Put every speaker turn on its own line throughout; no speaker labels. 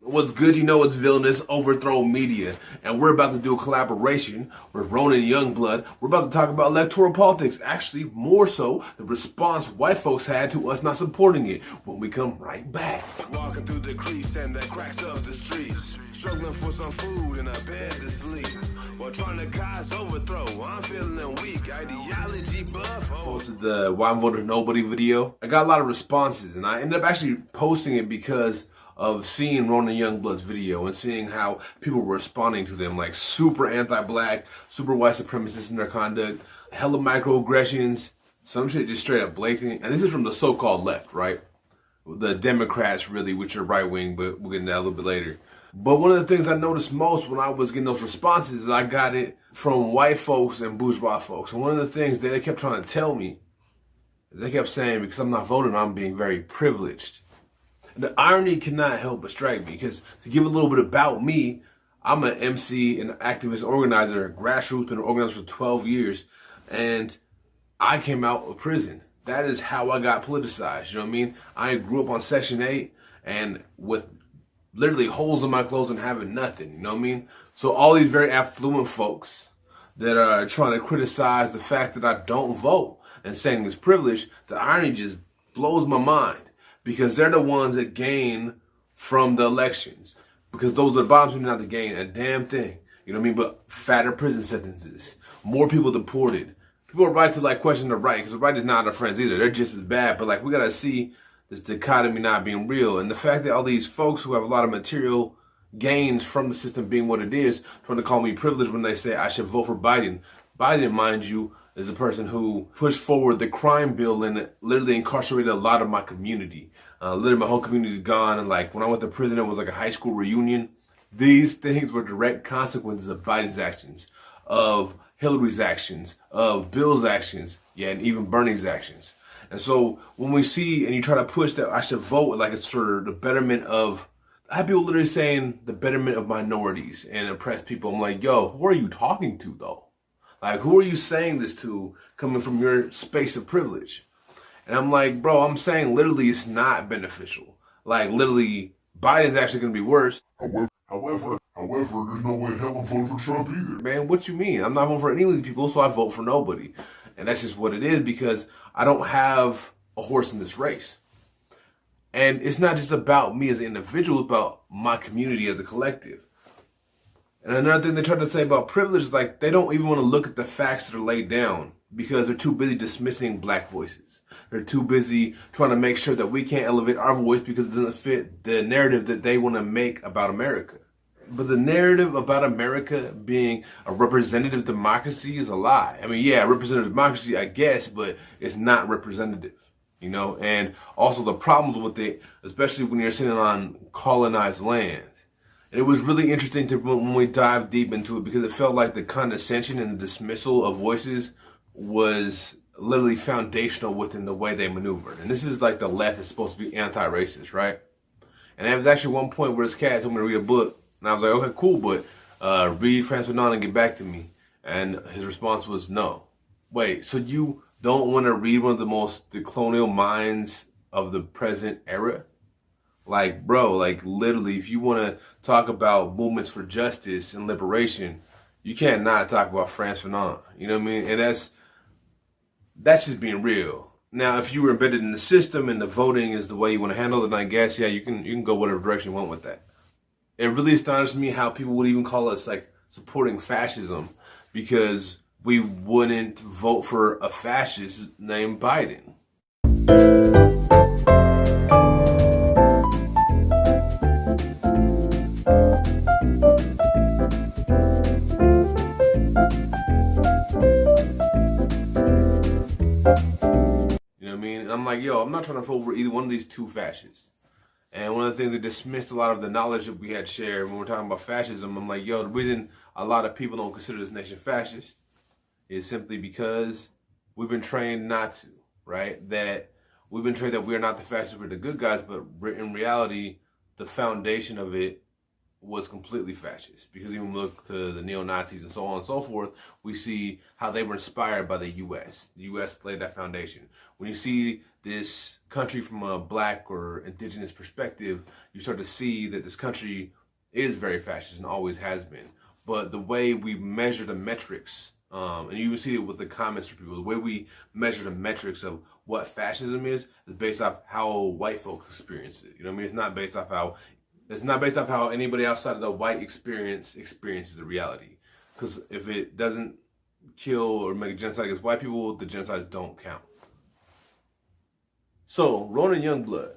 What's good, you know, it's villainous Overthrow Media, and we're about to do a collaboration with Ronan Youngblood. We're about to talk about electoral politics, actually more so the response white folks had to us not supporting it, when we come right back.
Walking through the crease and the cracks of the streets, struggling for some food and a bed to sleep, while trying to cause overthrow. I'm feeling weak, ideology buff.
Posted the Why Voted Nobody video. I got a lot of responses, and I ended up actually posting it because of seeing Ronan Youngblood's video and seeing how people were responding to them, like super anti-black, super white supremacists in their conduct, hella microaggressions, some shit just straight up blatant. And this is from the so-called left, right? The Democrats, really, which are right-wing, but we'll get into that a little bit later. But one of the things I noticed most when I was getting those responses is I got it from white folks and bourgeois folks. And one of the things that they kept trying to tell me, they kept saying, because I'm not voting, I'm being very privileged. The irony cannot help but strike me, because to give a little bit about me, I'm an MC, an activist, organizer, grassroots, been an organizer for 12 years, and I came out of prison. That is how I got politicized, you know what I mean? I grew up on Section 8 and with literally holes in my clothes and having nothing, you know what I mean? So all these very affluent folks that are trying to criticize the fact that I don't vote and saying it's privilege, the irony just blows my mind. Because they're the ones that gain from the elections. Because those are the bottoms not to gain a damn thing. You know what I mean? But fatter prison sentences. More people deported. People are right to like question the right. Because the right is not our friends either. They're just as bad. But like we got to see this dichotomy not being real. And the fact that all these folks who have a lot of material gains from the system being what it is, trying to call me privileged when they say I should vote for Biden. Biden, mind you, is the person who pushed forward the crime bill and literally incarcerated a lot of my community. Literally my whole community is gone. And like when I went to prison, it was like a high school reunion. These things were direct consequences of Biden's actions, of Hillary's actions, of Bill's actions, yeah, and even Bernie's actions. And so when we see and you try to push that I should vote like it's sort of the betterment of, I have people literally saying the betterment of minorities and oppressed people. I'm like, yo, who are you talking to though? Like, who are you saying this to coming from your space of privilege? And I'm like, bro, I'm saying literally it's not beneficial. Like, literally, Biden's actually going to be worse.
However, there's no way hell I'm voting for Trump either.
Man, what you mean? I'm not voting for any of these people, so I vote for nobody. And that's just what it is, because I don't have a horse in this race. And it's not just about me as an individual, it's about my community as a collective. And another thing they try to say about privilege is like they don't even want to look at the facts that are laid down because they're too busy dismissing black voices. They're too busy trying to make sure that we can't elevate our voice because it doesn't fit the narrative that they want to make about America. But the narrative about America being a representative democracy is a lie. I mean, yeah, representative democracy, I guess, but it's not representative, you know? And also the problems with it, especially when you're sitting on colonized land. And it was really interesting when we dive deep into it, because it felt like the condescension and the dismissal of voices was literally foundational within the way they maneuvered. And this is like the left is supposed to be anti-racist, right? And there was actually one point where this cat told me to read a book, and I was like, okay, cool, but read Frantz Fanon and get back to me. And his response was no. Wait, so you don't want to read one of the colonial minds of the present era? Like, bro, like literally, if you want to talk about movements for justice and liberation, you can't not talk about Frantz Fanon. You know what I mean? And that's just being real. Now, if you were embedded in the system and the voting is the way you want to handle it, then I guess, yeah, you can go whatever direction you want with that. It really astonished me how people would even call us like supporting fascism because we wouldn't vote for a fascist named Biden. I'm like, yo, I'm not trying to vote for either one of these two fascists. And one of the things that dismissed a lot of the knowledge that we had shared when we're talking about fascism, I'm like, yo, the reason a lot of people don't consider this nation fascist is simply because we've been trained not to, right? That we've been trained that we're not the fascists, we're the good guys, but in reality, the foundation of it was completely fascist. Because even look to the neo-Nazis and so on and so forth, we see how they were inspired by the U.S. The U.S. laid that foundation. When you see this country from a black or indigenous perspective, you start to see that this country is very fascist and always has been. But the way we measure the metrics, and you even see it with the comments from people, the way we measure the metrics of what fascism is based off how white folks experience it. You know what I mean? It's not based off how anybody outside of the white experiences the reality. Because if it doesn't kill or make a genocide against white people, the genocides don't count. So, Ronan Youngblood,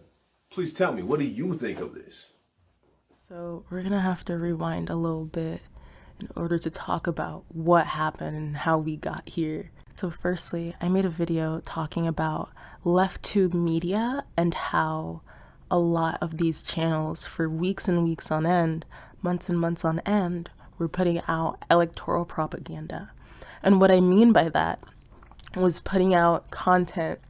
please tell me, what do you think of this?
So we're gonna have to rewind a little bit in order to talk about what happened and how we got here. So firstly, I made a video talking about left tube media and how a lot of these channels for weeks and weeks on end, months and months on end, were putting out electoral propaganda. And what I mean by that was putting out content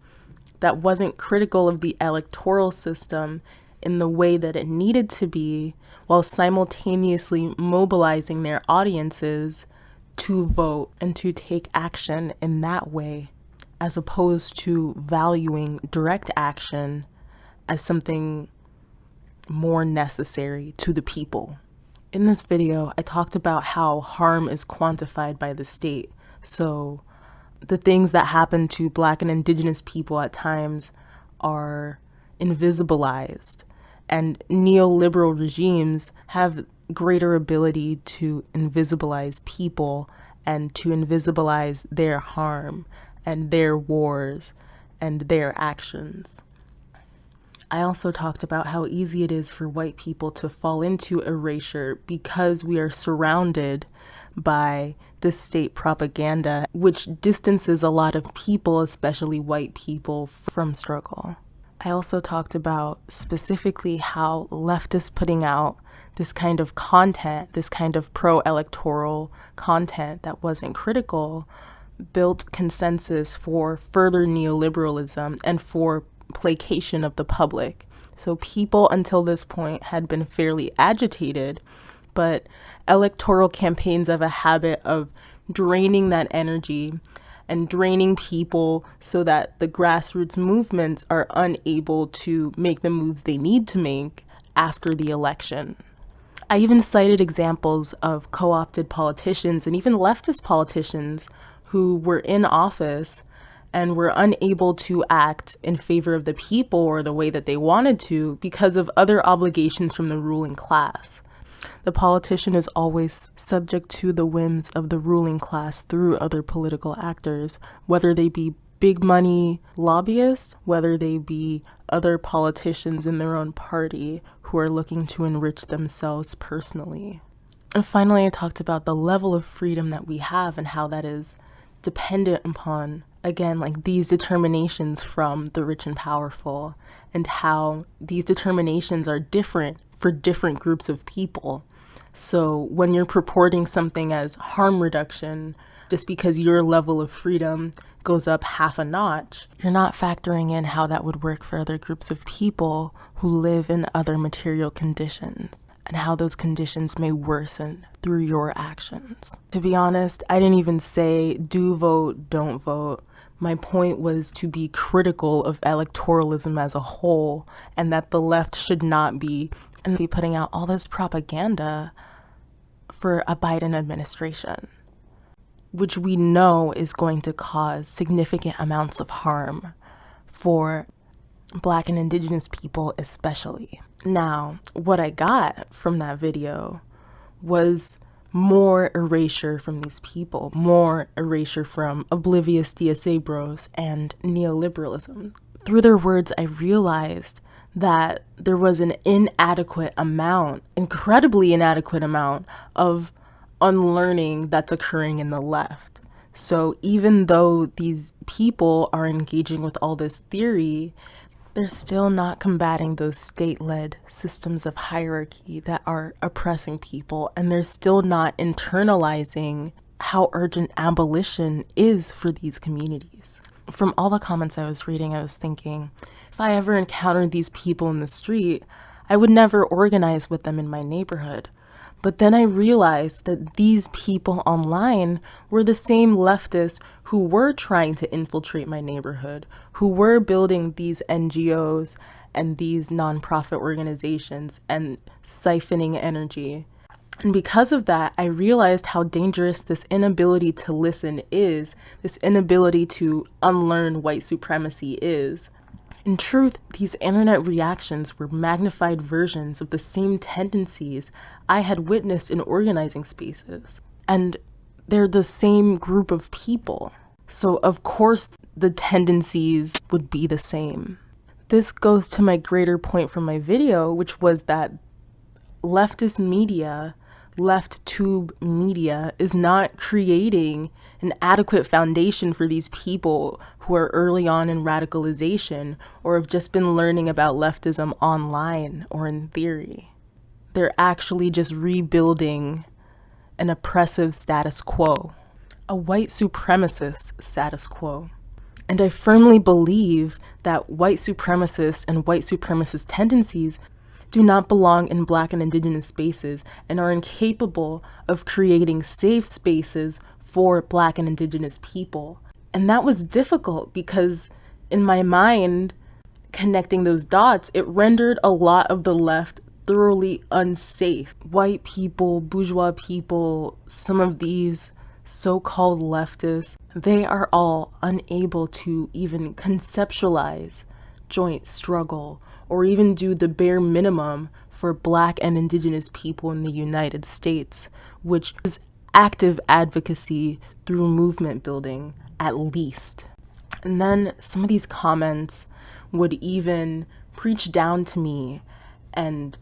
that wasn't critical of the electoral system in the way that it needed to be, while simultaneously mobilizing their audiences to vote and to take action in that way, as opposed to valuing direct action as something more necessary to the people. In this video, I talked about how harm is quantified by the state. So the things that happen to Black and Indigenous people at times are invisibilized, and neoliberal regimes have greater ability to invisibilize people and to invisibilize their harm and their wars and their actions. I also talked about how easy it is for white people to fall into erasure because we are surrounded by the state propaganda, which distances a lot of people, especially white people, from struggle. I also talked about specifically how leftists putting out this kind of content, this kind of pro-electoral content that wasn't critical, built consensus for further neoliberalism and for placation of the public. So people until this point had been fairly agitated, but electoral campaigns have a habit of draining that energy and draining people so that the grassroots movements are unable to make the moves they need to make after the election. I even cited examples of co-opted politicians and even leftist politicians who were in office and were unable to act in favor of the people or the way that they wanted to because of other obligations from the ruling class. The politician is always subject to the whims of the ruling class through other political actors, whether they be big money lobbyists, whether they be other politicians in their own party who are looking to enrich themselves personally. And finally, I talked about the level of freedom that we have and how that is dependent upon, again, like these determinations from the rich and powerful, and how these determinations are different for different groups of people. So when you're purporting something as harm reduction, just because your level of freedom goes up half a notch, you're not factoring in how that would work for other groups of people who live in other material conditions and how those conditions may worsen through your actions. To be honest, I didn't even say do vote, don't vote. My point was to be critical of electoralism as a whole, and that the left should not be putting out all this propaganda for a Biden administration, which we know is going to cause significant amounts of harm for Black and Indigenous people especially. Now, what I got from that video was more erasure from these people, more erasure from oblivious DSA bros and neoliberalism. Through their words, I realized that there was an incredibly inadequate amount of unlearning that's occurring in the left. So even though these people are engaging with all this theory, they're still not combating those state-led systems of hierarchy that are oppressing people, and they're still not internalizing how urgent abolition is for these communities. From all the comments I was reading, I was thinking, if I ever encountered these people in the street, I would never organize with them in my neighborhood. But then I realized that these people online were the same leftists who were trying to infiltrate my neighborhood, who were building these NGOs and these nonprofit organizations and siphoning energy. And because of that, I realized how dangerous this inability to listen is, this inability to unlearn white supremacy is. In truth, these internet reactions were magnified versions of the same tendencies I had witnessed in organizing spaces. And they're the same group of people. So of course the tendencies would be the same. This goes to my greater point from my video, which was that leftist media, left tube media, is not creating an adequate foundation for these people who are early on in radicalization or have just been learning about leftism online or in theory. They're actually just rebuilding an oppressive status quo, a white supremacist status quo. And I firmly believe that white supremacists and white supremacist tendencies do not belong in Black and Indigenous spaces and are incapable of creating safe spaces for Black and Indigenous people. And that was difficult because in my mind, connecting those dots, it rendered a lot of the left thoroughly unsafe. White people, bourgeois people, some of these so-called leftists, they are all unable to even conceptualize joint struggle or even do the bare minimum for Black and Indigenous people in the United States, which is active advocacy through movement building, at least. And then some of these comments would even preach down to me and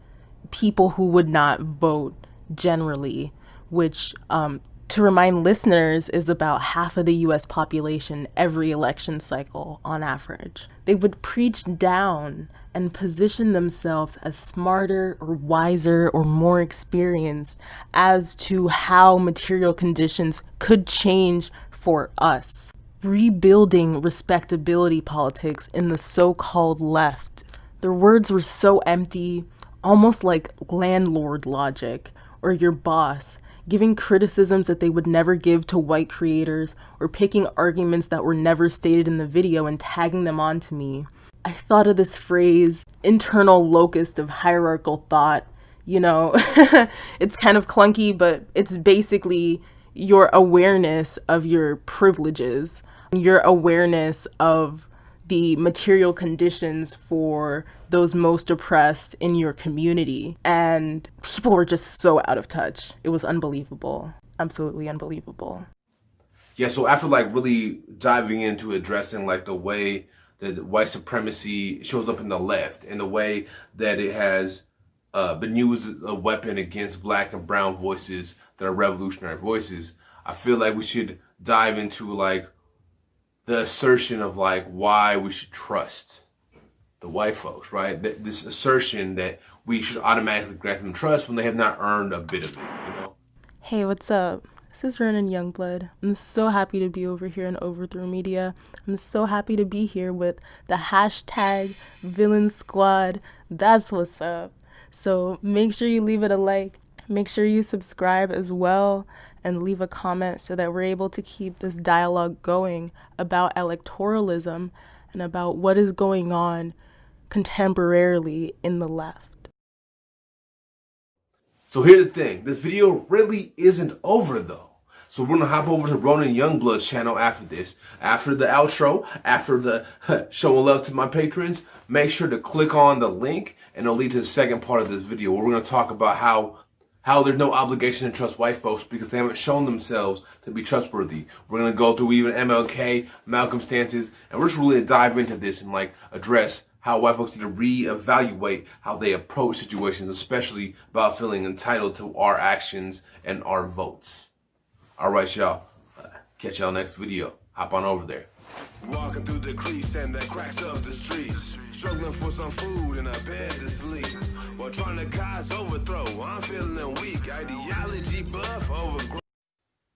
people who would not vote generally, which to remind listeners is about half of the US population every election cycle on average. They would preach down and position themselves as smarter or wiser or more experienced as to how material conditions could change for us. Rebuilding respectability politics in the so-called left. Their words were so empty, almost like landlord logic or your boss, giving criticisms that they would never give to white creators or picking arguments that were never stated in the video and tagging them onto me. I thought of this phrase, internal locus of hierarchical thought. You know, it's kind of clunky, but it's basically your awareness of your privileges, your awareness of the material conditions for those most oppressed in your community. And people were just so out of touch. It was unbelievable. Absolutely unbelievable.
Yeah, so after like really diving into addressing like the way that white supremacy shows up in the left and the way that it has been used as a weapon against Black and brown voices that are revolutionary voices, I feel like we should dive into like the assertion of like why we should trust the white folks, right? This assertion that we should automatically grant them trust when they have not earned a bit of it, you know?
Hey, what's up? This is Ronan Youngblood. I'm so happy to be over here in Overthrow Media. I'm so happy to be here with the hashtag Villain Squad. That's what's up. So make sure you leave it a like. Make sure you subscribe as well and leave a comment so that we're able to keep this dialogue going about electoralism and about what is going on contemporarily in the left.
So here's the thing, this video really isn't over though. So we're gonna hop over to Ronan Youngblood's channel after this. After the outro, after the showing love to my patrons, make sure to click on the link and it'll lead to the second part of this video where we're gonna talk about how there's no obligation to trust white folks because they haven't shown themselves to be trustworthy. We're gonna go through even MLK, Malcolm's stances, and we're just really dive into this and like address how white folks need to reevaluate how they approach situations, especially about feeling entitled to our actions and our votes. All right, y'all. Catch y'all next video. Hop on over there.
Walking through the crease and the cracks of the streets, struggling for some food and a bed to sleep, while trying to cause overthrow. I'm feeling weak, ideology buff over.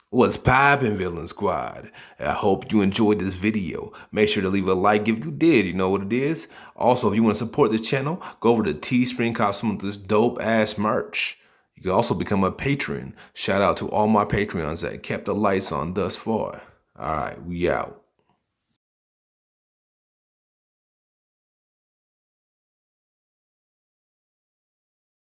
What's poppin', Villain Squad? I hope you enjoyed this video. Make sure to leave a like if you did. You know what it is. Also, if you want to support this channel, go over to Teespring, cop some of this dope ass merch. You can also become a patron. Shout out to all my Patreons that kept the lights on thus far. All right, we out.